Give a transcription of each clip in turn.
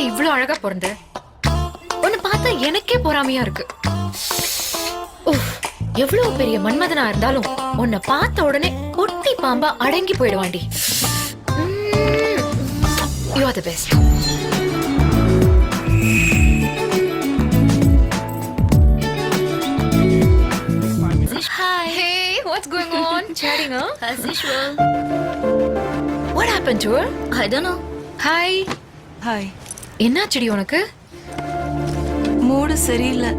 இவ்ளோ அழகா பிறந்த? உன்னை பார்த்தா எனக்கே பொறாமையா இருக்கு. எவ்வளவு பெரிய மன்மதனா இருந்தாலும் உன்னை பார்த்த உடனே ஒட்டி பாம்பா அடங்கி போயிடுவாண்டி. You are the best. Hi. Hey, what's going on? Chatting, huh? As usual. What happened to her? I don't know. Hi. Hi. என்னாச்சுடி உனக்கு? மூடு சரியில்லை.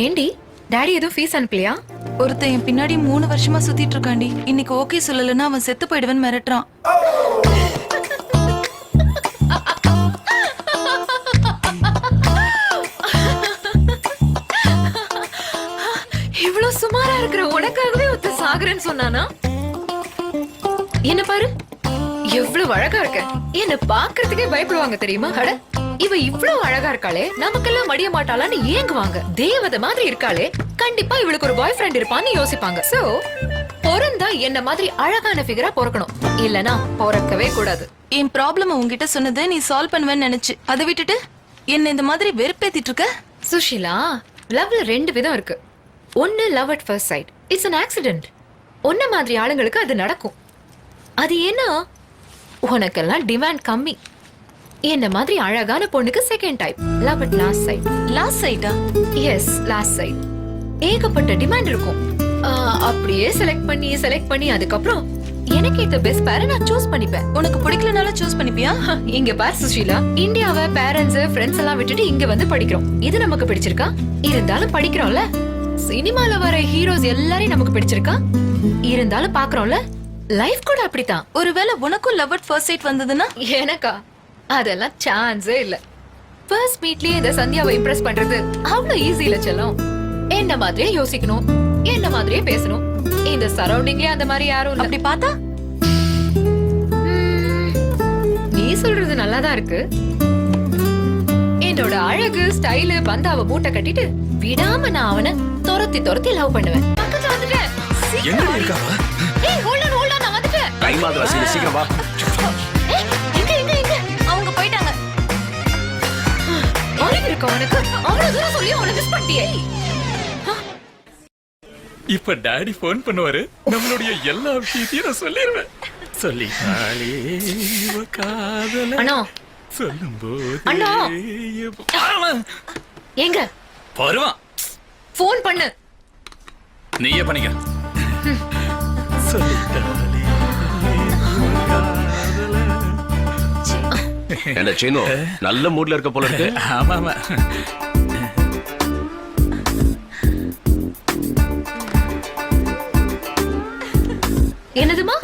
ஏண்டி டாடி ஏதோ ஃபீஸ் அனுப்பலையா? ஒருத்தன் என் பின்னாடி 3 வருஷமா சுத்திட்டு இருக்காண்டி. இன்னைக்கு ஓகே சொல்லலன்னா அவன் செத்து போயிடுவேன்னு மிரட்டுறான். இவ்ளோ சுமாரா இருக்கிற உனக்காகவே ஒருத்த சாகுறேன்னு சொன்னானா? என்ன பாரு, எவ்வளவு அழகா இருக்க. என்ன பாக்குறதுக்கே பயப்படுவாங்க தெரியுமா? அட, இவ இவ்வளவு அழகா இருக்காளே, நமக்கெல்லாம் மடிய மாட்டாளான்னு ஏங்குவாங்க. தேவதை மாதிரி இருக்காளே, கண்டிப்பா இவளுக்கு ஒரு பாய் ஃப்ரெண்ட் இருப்பான்னு யோசிப்பாங்க. சோ பொறந்தா என்ன மாதிரி அழகான ஃபிகரா பொறக்கணும், இல்லனா பொறக்கவே கூடாது. என் ப்ராப்ளம் உன்கிட்ட சொன்னதை நீ சால்வ் பண்ணுவேன்னு நினைச்சு அதை விட்டுட்டு என்ன இந்த மாதிரி வெறுப்பேத்திட்டு இருக்க. சுஷிலா, லவ்ல 2 விதம் இருக்கு. ஒன்னு love at first sight, it's an accident. ஒன்ன மாதிரி ஆளுங்களுக்கு அது நடக்கும். அது ஏன்னா உனக்கெல்லாம் டிமாண்ட் கம்மி. என்ன மாதிரி அழகான பொண்ணுக்கு second type, love at last sight. Last சைட்டா? Yes, last sight. ஏகப்பட்ட டிமாண்ட் இருக்கும். அப்படியே செலக்ட் பண்ணி அதுக்கப்புறம் எனக்கு ஏத்த பெஸ்ட் பேரை நான் சூஸ் பண்ணிப்பேன். உனக்கு பிடிக்கலனாலும் சூஸ் பண்ணிப்பியா? இங்க பார் சுஷீலா, இந்தியாவை பேரண்ட்ஸ் ஃப்ரெண்ட்ஸ் எல்லாம் விட்டுட்டு இங்க வந்து படிக்கிறோம். இது நமக்கு பிடிச்சிருக்கா? இருந்தாலும் படிக்கிறோம்ல. சினிமால வர ஹீரோஸ் எல்லாரையும் நமக்கு பிடிச்சிருக்கா? இருந்தாலும் பாக்குறோம்ல. லைஃப் கூட அப்படித்தான். ஒருவேளை உனக்கும் லவ் அட் ஃபர்ஸ்ட் சைட் வந்ததுன்னா? எனக்கா? அதெல்லாம் சான்ஸே இல்ல. ஃபர்ஸ்ட் மீட்லயே இந்த சந்தியாவை இம்ப்ரெஸ் பண்றது அவ்வளவு ஈஸி இல்ல செல்லம். என்ன மாதிரியே யோசிக்கணும், என்ன மாதிரியே பேசணும். இந்த சரௌண்டிங்லயே அந்த மாதிரி யாரும் இல்ல. அப்படி பார்த்தா நீ சொல்றது நல்லாதான் இருக்கு. என்னோட அழகு ஸ்டைலு பந்தாவ மூட்டை கட்டிட்டு விடாம நான் அவனை துரத்தி லவ் பண்ணுவேன். பக்கத்துல வந்துட்டேன். எங்கடி இருக்காவா? ஏய், ஹோல்ட் ஆன், நான் வந்துட்டேன். டைம் ஆகுது, சீக்கிரம் வா. எங்க அவங்க போயிட்டாங்க. அறிவு இருக்கா உனக்கு? அவ்வளவு தூரம் சொல்லி அவனை மிஸ் பண்ணிட்டியே. இப்ப டாடி போன் பண்ணுவாரு, நம்மளுடைய எல்லா விஷயத்தையும் நான் சொல்லிடுவேன். சொல்லிட்டாளே இவ காதல அண்ணா, சொல்லும்போது அண்ணா. எங்க வருவான். போன் பண்ணு. நீயே பண்ணிக்க. சொல்லிட்டாளே இவ காதல. என்ன சீனு, நல்ல மூட்ல இருக்க போல இருக்கு. ஆமா. என்னதுமா?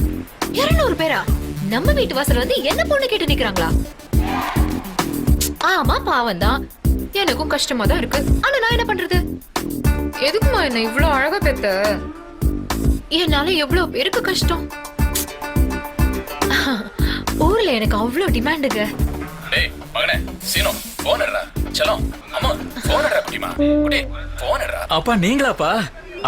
200 பேரா? நம்ம வீட்டு வாசல் வந்து என்ன பொண்ணு கேட்டு நிக்கிறாங்களா? ஆமா, பாவம் தான். எனக்கும் கஷ்டமா தான் இருக்கு. ஆனா நான் என்ன பண்றது? எதுக்குமா என்ன இவ்ளோ அழகா பெத்த? என்னால எவ்வளவு பேருக்கு கஷ்டம். ஊர்ல எனக்கு அவ்வளோ டிமாண்டுங்க. டேய் மகனே, சீனு போன் எடுடா. செல்லம், அம்மா போன் எடுடா. குட்டிமா குட்டி போன் எடுடா. அப்பா நீங்களாப்பா?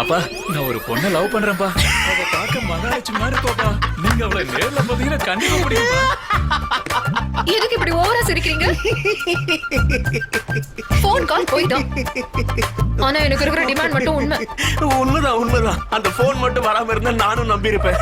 அப்பா, நான் ஒரு பொண்ணை லவ் பண்றேன்ப்பா. அவ பார்க்க மகாலட்சுமி மாதிரி இருப்பாப்பா. நீங்க அவளை நேர்ல பாத்தீங்கன்னா கண்டிப்பா முடியுமா? எதுக்கு இப்படி ஓவரா சிரிக்கிறீங்க? போன் கால் போய்தான். ஆனா எனக்கு இருக்கிற டிமாண்ட் மட்டும் உண்மை. உண்மைதான். அந்த போன் மட்டும் வராம இருந்தா நானும் நம்பி இருப்பேன்.